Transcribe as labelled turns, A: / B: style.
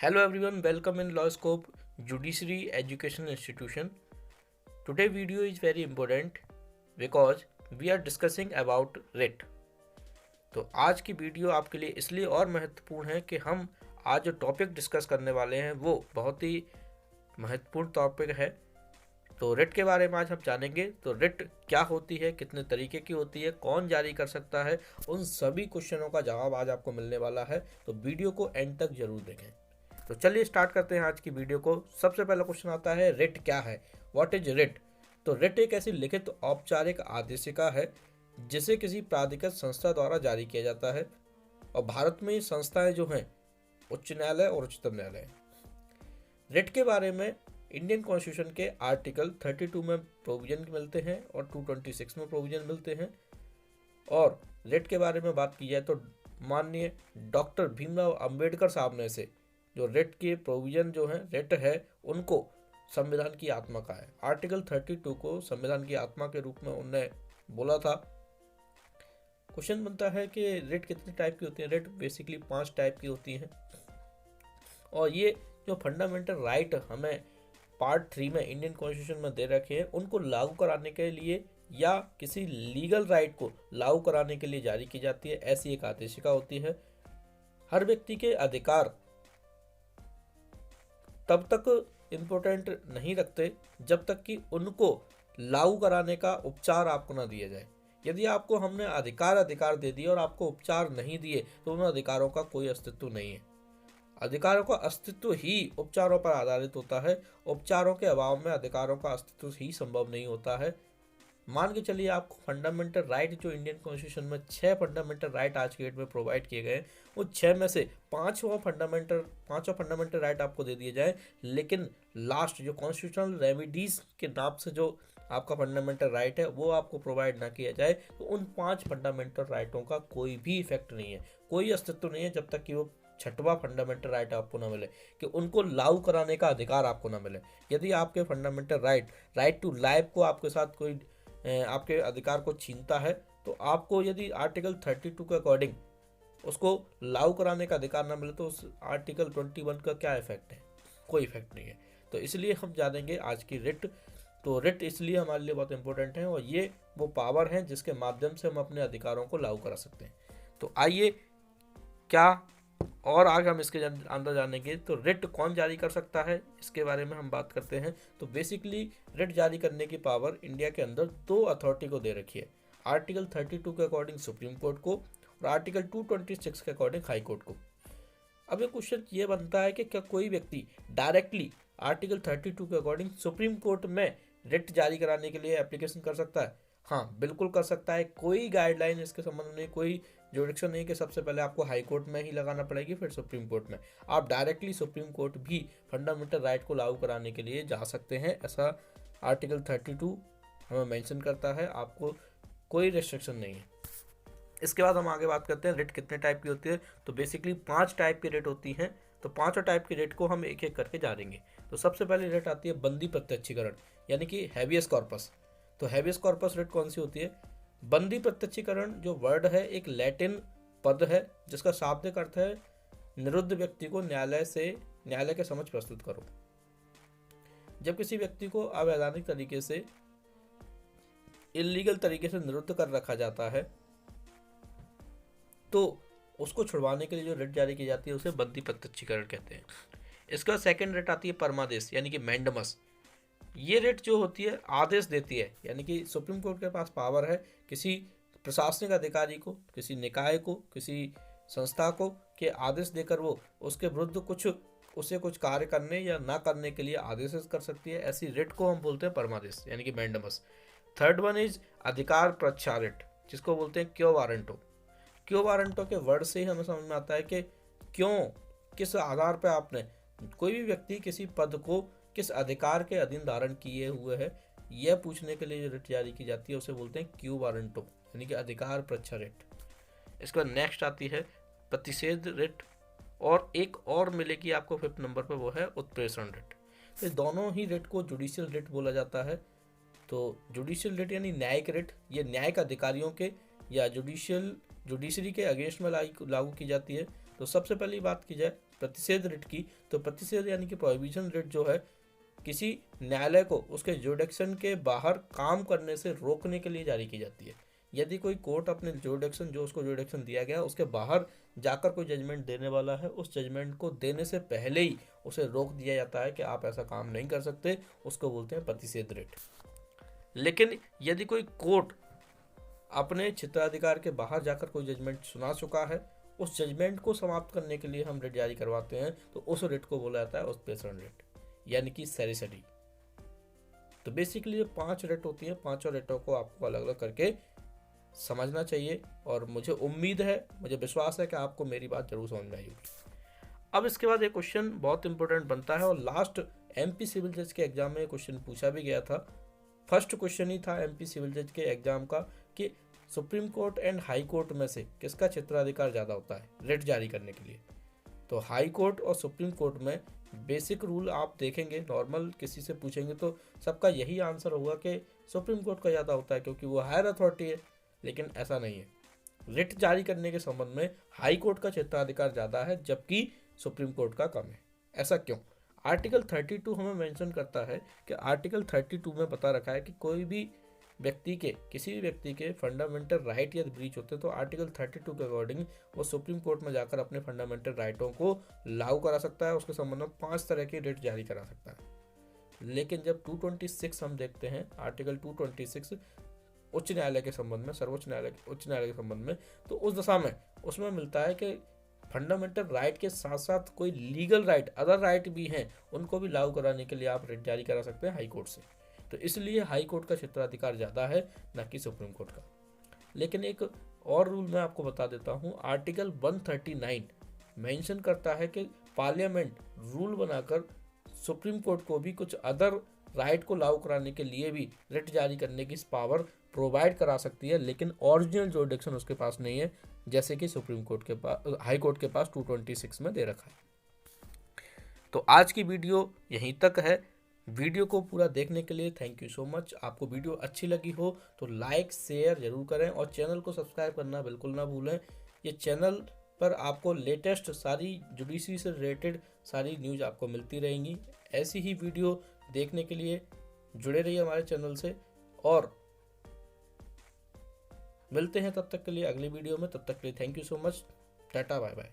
A: Hello everyone, welcome in Law Scope Judiciary Education Institution. Today video is very important because we are discussing about writ. तो आज की video आपके लिए इसलिए और महत्वपूर्ण है कि हम आज जो टॉपिक डिस्कस करने वाले हैं वो बहुत ही महत्वपूर्ण टॉपिक है। तो रिट के बारे में आज हम जानेंगे। तो रिट क्या होती है, कितने तरीके की होती है, कौन जारी कर सकता है, उन सभी क्वेश्चनों का जवाब आज आपको मिलने वाला है। तो वीडियो को एंड तक जरूर देखें। तो चलिए स्टार्ट करते हैं आज की वीडियो को। सबसे पहला क्वेश्चन आता है, रिट क्या है, व्हाट इज रिट। तो रिट एक ऐसी लिखित औपचारिक आदेशिका है जिसे किसी प्राधिकृत संस्था द्वारा जारी किया जाता है। और भारत में ये संस्थाएं जो हैं उच्च न्यायालय और उच्चतम न्यायालय। रिट के बारे में इंडियन कॉन्स्टिट्यूशन के आर्टिकल 32 में प्रोविजन मिलते हैं और 226 में प्रोविजन मिलते हैं। और रिट के बारे में बात की जाए तो माननीय डॉक्टर भीमराव अंबेडकर साहब ने से जो रिट के प्रोविजन जो है रिट है उनको संविधान की आत्मा का है। आर्टिकल 32 को संविधान की आत्मा के रूप में उन्होंने बोला था। क्वेश्चन बनता है कि रिट कितने टाइप की होती है। रिट बेसिकली 5 टाइप की होती हैं। और ये जो फंडामेंटल राइट हमें पार्ट 3 में इंडियन कॉन्स्टिट्यूशन में दे रखे हैं उनको लागू कराने के लिए या किसी लीगल राइट को लागू कराने के लिए जारी की जाती है, ऐसी एक आदेशिका होती है। हर व्यक्ति के अधिकार तब तक इम्पोर्टेंट नहीं रखते जब तक कि उनको लागू कराने का उपचार आपको ना दिया जाए। यदि आपको हमने अधिकार दे दिए और आपको उपचार नहीं दिए तो उन अधिकारों का कोई अस्तित्व नहीं है। अधिकारों का अस्तित्व ही उपचारों पर आधारित होता है। उपचारों के अभाव में अधिकारों का अस्तित्व ही संभव नहीं होता है। मान के चलिए आपको फंडामेंटल राइट जो इंडियन कॉन्स्टिट्यूशन में 6 फंडामेंटल राइट आज के डेट में प्रोवाइड किए गए, वो 6 में से पांचों फंडामेंटल राइट आपको दे दिए जाए, लेकिन लास्ट जो कॉन्स्टिट्यूशनल रेमिडीज के नाम से जो आपका फंडामेंटल राइट है वो आपको प्रोवाइड ना किया जाए तो उन 5 फंडामेंटल राइटों का कोई भी इफेक्ट नहीं है, कोई अस्तित्व नहीं है जब तक कि वो 6वां फंडामेंटल राइट आपको ना मिले, कि उनको लागू कराने का अधिकार आपको ना मिले। यदि आपके फंडामेंटल राइट टू लाइफ को आपके साथ कोई आपके अधिकार को छीनता है तो आपको यदि आर्टिकल 32 के अकॉर्डिंग उसको लागू कराने का अधिकार ना मिले तो उस आर्टिकल 21 का क्या इफेक्ट है, कोई इफेक्ट नहीं है। तो इसलिए हम जानेंगे आज की रिट। तो रिट इसलिए हमारे लिए बहुत इंपॉर्टेंट है और ये वो पावर है जिसके माध्यम से हम अपने अधिकारों को लागू करा सकते हैं। तो आइए क्या और आगे हम इसके अंदर जानेंगे। तो रिट कौन जारी कर सकता है इसके बारे में हम बात करते हैं। तो बेसिकली रिट जारी करने की पावर इंडिया के अंदर 2 अथॉरिटी को दे रखी है। आर्टिकल 32 के अकॉर्डिंग सुप्रीम कोर्ट को और आर्टिकल 226 के अकॉर्डिंग हाई कोर्ट को। अब ये क्वेश्चन ये बनता है कि क्या कोई व्यक्ति डायरेक्टली आर्टिकल 32 के अकॉर्डिंग सुप्रीम कोर्ट में रिट जारी कराने के लिए एप्लीकेशन कर सकता है? हाँ, बिल्कुल कर सकता है। कोई गाइडलाइन इसके संबंध में, कोई जुडिक्शन नहीं कि सबसे पहले आपको हाई कोर्ट में ही लगाना पड़ेगी फिर सुप्रीम कोर्ट में। आप डायरेक्टली सुप्रीम कोर्ट भी फंडामेंटल राइट को लागू कराने के लिए जा सकते हैं, ऐसा आर्टिकल 32 हमें मेंशन करता है। आपको कोई रिस्ट्रिक्शन नहीं है। इसके बाद हम आगे बात करते हैं रिट कितने टाइप की होती है। तो बेसिकली 5 टाइप की रिट होती हैं। तो 5 टाइप की रिट को हम एक एक करके जानेंगे। तो सबसे पहले रिट आती है बंदी प्रत्यक्षीकरण, यानी कि हैबियस कॉर्पस। तो हैबियस कॉर्पस रिट कौन सी होती है? बंदी प्रत्यक्षीकरण जो वर्ड है एक लैटिन पद है जिसका शाब्दिक अर्थ है निरुद्ध व्यक्ति को न्यायालय के समक्ष प्रस्तुत करो। जब किसी व्यक्ति को अवैधानिक तरीके से, इलीगल तरीके से निरुद्ध कर रखा जाता है तो उसको छुड़वाने के लिए जो रिट जारी की जाती है उसे बंदी प्रत्यक्षीकरण कहते हैं। इसका सेकंड रिट आती है परमादेश, यानी कि मैंडमस। ये रिट जो होती है आदेश देती है, यानी कि सुप्रीम कोर्ट के पास पावर है किसी प्रशासनिक अधिकारी को, किसी निकाय को, किसी संस्था को के आदेश देकर वो उसके विरुद्ध उसे कुछ कार्य करने या ना करने के लिए आदेश कर सकती है। ऐसी रिट को हम बोलते हैं परमादेश, यानी कि मैंडमस। थर्ड वन इज अधिकार प्रच्छा रिट, जिसको बोलते हैं क्यो वारंटो। क्यो वारंटो के वर्ड से ही हमें समझ में आता है कि क्यों, किस आधार पर आपने, कोई भी व्यक्ति किसी पद को किस अधिकार के अधीन धारण किए हुए है, यह पूछने के लिए जो रिट जारी की जाती है उसे बोलते हैं क्यू वारंटो, यानी कि अधिकार प्रच्छा रिट। इसके बाद नेक्स्ट आती है प्रतिषेध रिट, और एक और मिलेगी आपको 5th नंबर पर, वो है उत्प्रेषण रिट। तो दोनों ही रिट को जुडिशियल रिट बोला जाता है। तो जुडिशियल रिट यानी न्यायिक रिट, ये न्यायिक अधिकारियों के या जुडिशरी के अगेंस्ट में लागू की जाती है। तो सबसे पहली बात की जाए प्रतिषेध रिट की, तो प्रतिषेध यानी कि प्रोहिबिशन रिट जो है किसी न्यायालय को उसके जुडिक्शन के बाहर काम करने से रोकने के लिए जारी की जाती है। यदि कोई कोर्ट अपने जुडिक्शन जो उसको जुडिक्शन दिया गया उसके बाहर जाकर कोई जजमेंट देने वाला है, उस जजमेंट को देने से पहले ही उसे रोक दिया जाता है कि आप ऐसा काम नहीं कर सकते, उसको बोलते हैं प्रतिषेध रिट। लेकिन यदि कोई कोर्ट अपने क्षेत्राधिकार के बाहर जाकर कोई जजमेंट सुना चुका है, उस जजमेंट को समाप्त करने के लिए हम रिट जारी करवाते हैं, तो उस रिट को बोला जाता है उत्प्रेषण रिट यानी कि सेरिसरी। तो बेसिकली ये 5 रिट होती हैं, 5 रिटों को आपको अलग अलग करके समझना चाहिए और मुझे उम्मीद है, मुझे विश्वास है कि आपको मेरी बात जरूर समझ में आई होगी। अब इसके बाद एक क्वेश्चन बहुत इंपॉर्टेंट बनता है और लास्ट एमपी सिविल जज के एग्जाम में क्वेश्चन पूछा भी गया था। फर्स्ट क्वेश्चन ही था एमपी सिविल जज के एग्जाम का कि supreme court and high court में से किसका क्षेत्राधिकार ज़्यादा होता है रिट जारी करने के लिए। तो हाई कोर्ट और सुप्रीम कोर्ट में बेसिक रूल आप देखेंगे, नॉर्मल किसी से पूछेंगे तो सबका यही आंसर होगा कि सुप्रीम कोर्ट का ज़्यादा होता है क्योंकि वो हायर अथॉरिटी है। लेकिन ऐसा नहीं है, रिट जारी करने के संबंध में हाई कोर्ट का क्षेत्राधिकार ज़्यादा है जबकि सुप्रीम कोर्ट का कम है। ऐसा क्यों? आर्टिकल 32 हमें मेंशन करता है कि आर्टिकल 32 में बता रखा है कि कोई भी व्यक्ति के, किसी भी व्यक्ति के फंडामेंटल राइट यदि ब्रीच होते हैं तो आर्टिकल 32 के अकॉर्डिंग वो सुप्रीम कोर्ट में जाकर अपने फंडामेंटल राइटों को लागू करा सकता है, उसके संबंध में 5 तरह की रिट जारी करा सकता है। लेकिन जब 226 हम देखते हैं, आर्टिकल 226 उच्च न्यायालय के संबंध में, सर्वोच्च न्यायालय उच्च न्यायालय के संबंध में, तो उस दशा में उसमें मिलता है कि फंडामेंटल राइट के साथ साथ कोई लीगल राइट, अदर राइट भी हैं, उनको भी लागू कराने के लिए आप रिट जारी करा सकते हैं हाई कोर्ट से। तो इसलिए हाई कोर्ट का क्षेत्राधिकार ज़्यादा है न कि सुप्रीम कोर्ट का। लेकिन एक और रूल मैं आपको बता देता हूँ, आर्टिकल 139 मेंशन करता है कि पार्लियामेंट रूल बनाकर सुप्रीम कोर्ट को भी कुछ अदर राइट को लागू कराने के लिए भी रिट जारी करने की पावर प्रोवाइड करा सकती है, लेकिन ओरिजिनल जुरिडिक्शन उसके पास नहीं है, जैसे कि सुप्रीम कोर्ट के पास, हाई कोर्ट के पास 226 में दे रखा है। तो आज की वीडियो यहीं तक है। वीडियो को पूरा देखने के लिए थैंक यू सो मच। आपको वीडियो अच्छी लगी हो तो लाइक शेयर जरूर करें और चैनल को सब्सक्राइब करना बिल्कुल ना भूलें। ये चैनल पर आपको लेटेस्ट सारी जुडिशरी से रिलेटेड सारी न्यूज़ आपको मिलती रहेंगी। ऐसी ही वीडियो देखने के लिए जुड़े रहिए हमारे चैनल से और मिलते हैं तब तक के लिए अगली वीडियो में। तब तक के लिए thank you so much, ta ta bye bye.